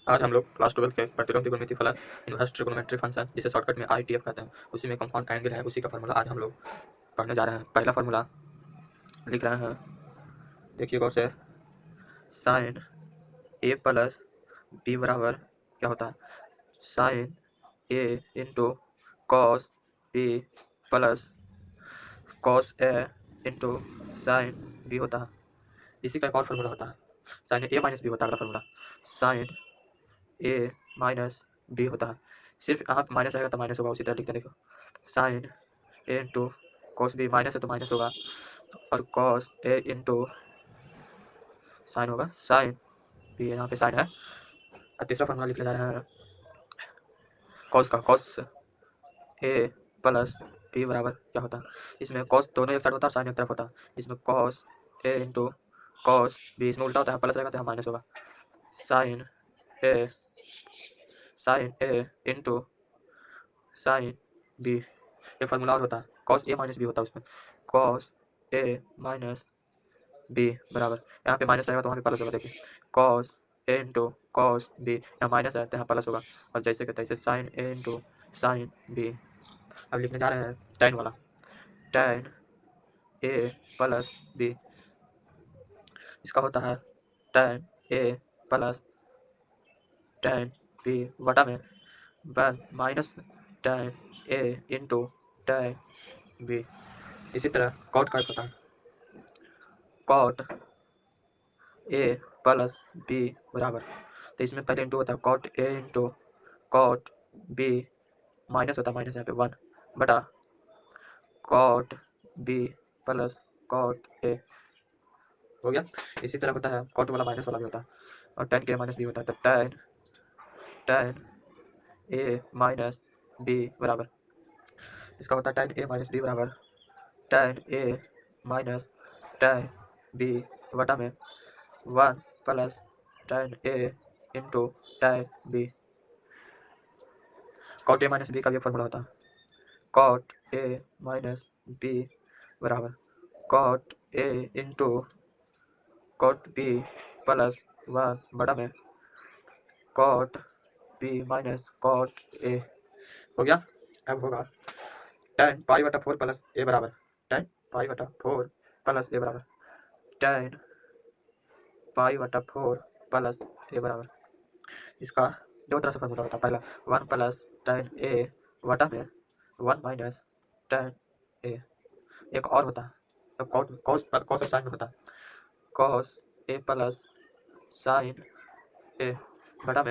आज हम लोग क्लास 12 के प्रतिलोम त्रिकोणमिति फलन इनवर्स ट्रिगोनोमेट्री फंक्शन जिसे शॉर्टकट में ITF कहते हैं उसी में कंपाउंड एंगल है उसी का फार्मूला आज हम लोग पढ़ने जा रहे हैं। पहला फार्मूला लिख रहे हैं, देखिए गौर से। साइन ए प्लस बी बराबर क्या होता है? Sin A into cos B plus cos A into sin B होता है। इसी का एक और फार्मूला होता है, साइन ए माइनस बी होता है। अगला फार्मूला साइन ए माइनस बी होता है। सिर्फ यहाँ पे माइनस रहेगा तो माइनस होगा, उसी तरह लिखते देखो। Sign A into cos B minus है तो माइनस होगा, और कॉस ए इंटू साइन होगा, साइन बी यहाँ पे साइन है। और तीसरा फार्मूला लिखने जा रहे हैं कॉस का, कॉस ए प्लस बी बराबर क्या होता है? इसमें कॉस दोनों एक साइड होता है और साइन एक तरफ होता है। इसमें cos A into cos B, इसमें उल्टा होता है, प्लस रहेगा तो यहाँ माइनस होगा। Sign A into sin B, एक फार्मूला और होता है कॉस ए माइनस बी होता है। उसमें कॉस ए माइनस बी बराबर, यहाँ पे माइनस रहेगा तो वहाँ पे प्लस होगा। देखिए cos A into cos B, यहाँ माइनस है तो यहाँ प्लस होगा, और जैसे कि तैसे sign A into sin B. अब लिखने जा रहे हैं tan वाला, tan ए प्लस बी, इसका होता है tan ए प्लस tan बी बटा में 1 minus tan A into tan B. इसी तरह कॉट का होता है कॉट ए प्लस बी बराबर, तो इसमें पहले इंटू होता है cot A into cot B, minus होता है, माइनस यहाँ पे 1 बटा cot B plus cot A हो गया। इसी तरह होता है कॉट वाला माइनस वाला भी होता है, और tan के माइनस बी होता है, तो tan ए माइनस बी बराबर, इसका होता है tan ए माइनस बी बराबर tan A minus tan B बटा में 1 plus tan A into tan B. Cot A minus B का भी फॉर्मूला होता है कॉट ए माइनस बी बराबर cot A into cot B plus 1 बटा में cot B minus cot A हो गया। अब होगा tan पाई बटा 4 प्लस ए बराबर tan पाई बटा 4 प्लस ए बराबर tan पाई बटा 4 प्लस ए बराबर, इसका दो तरह से फॉर्मूला होता है। पहला 1 प्लस tan ए बटा में 1 माइनस tan ए, एक और होता है तो कॉस और साइन में होता है कॉस ए प्लस साइन ए बटा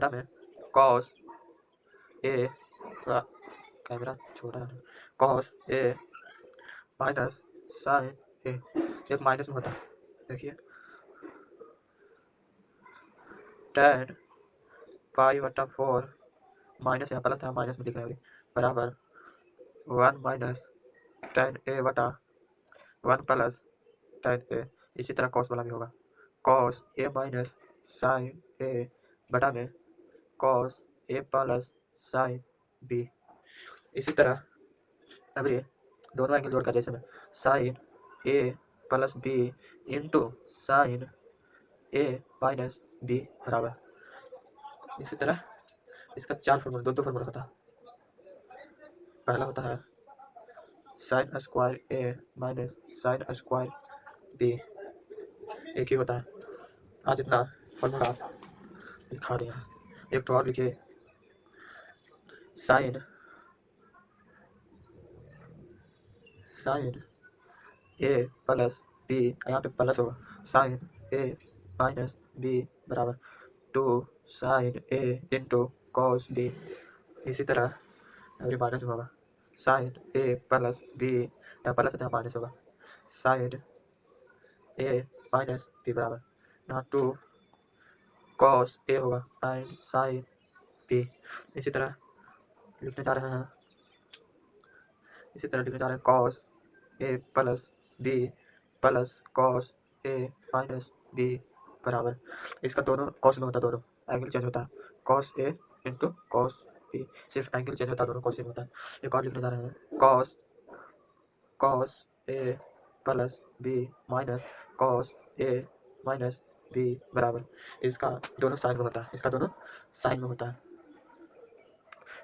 में कॉस ए, थोड़ा कैमरा छोटा है, कॉस ए माइनस साइन ए, एक माइनस में होता है। देखिए tan पाई बटा 4 माइनस यहाँ प्लस था, माइनस में लिख रहे हैं बराबर 1 माइनस tan ए बटा 1 प्लस tan ए। इसी तरह कॉस वाला भी होगा कॉस ए माइनस साइन ए बटा में cos A plus sine B. इसी तरह अब ये दोनों एंगल जोड़कर जैसे में साइन ए प्लस बी इंटू साइन ए माइनस बी बराबर, इसी तरह इसका चार फॉर्मूला, दो फॉर्मूला होता है। पहला होता है साइन स्क्वायर ए माइनस साइन स्क्वायर बी, एक ही होता है। आज इतना फॉर्मूला लिखा दिया है, एक तो और लिखिए साइन ए प्लस बी, यहाँ पे प्लस होगा, साइन ए माइनस बी बराबर 2 sign A into cos B. इसी तरह अभी माइनस में होगा साइन ए प्लस बी, यहाँ प्लस है तो यहाँ माइनस होगा, साइन ए माइनस बी बराबर यहाँ 2 कॉस ए होगा एंड साइन बी। इसी तरह लिखने जा रहे हैं cos A plus B plus cos A minus B बराबर, इसका दोनों कॉस में होता है, दोनों एंगल चेंज होता है cos A into cos B, सिर्फ एंगल चेंज होता है, दोनों कॉस में होता है। एक और लिखने जा रहे हैं cos A plus B minus cos A minus B बराबर, इसका दोनों साइन में होता है, इसका दोनों साइन में होता है,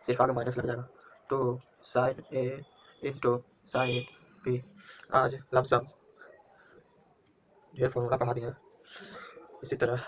सिर्फ आगे माइनस लग जाएगा। 2 sign A into sin B. आज लमसम ढेर फॉर्मूला पढ़ा दिया, इसी तरह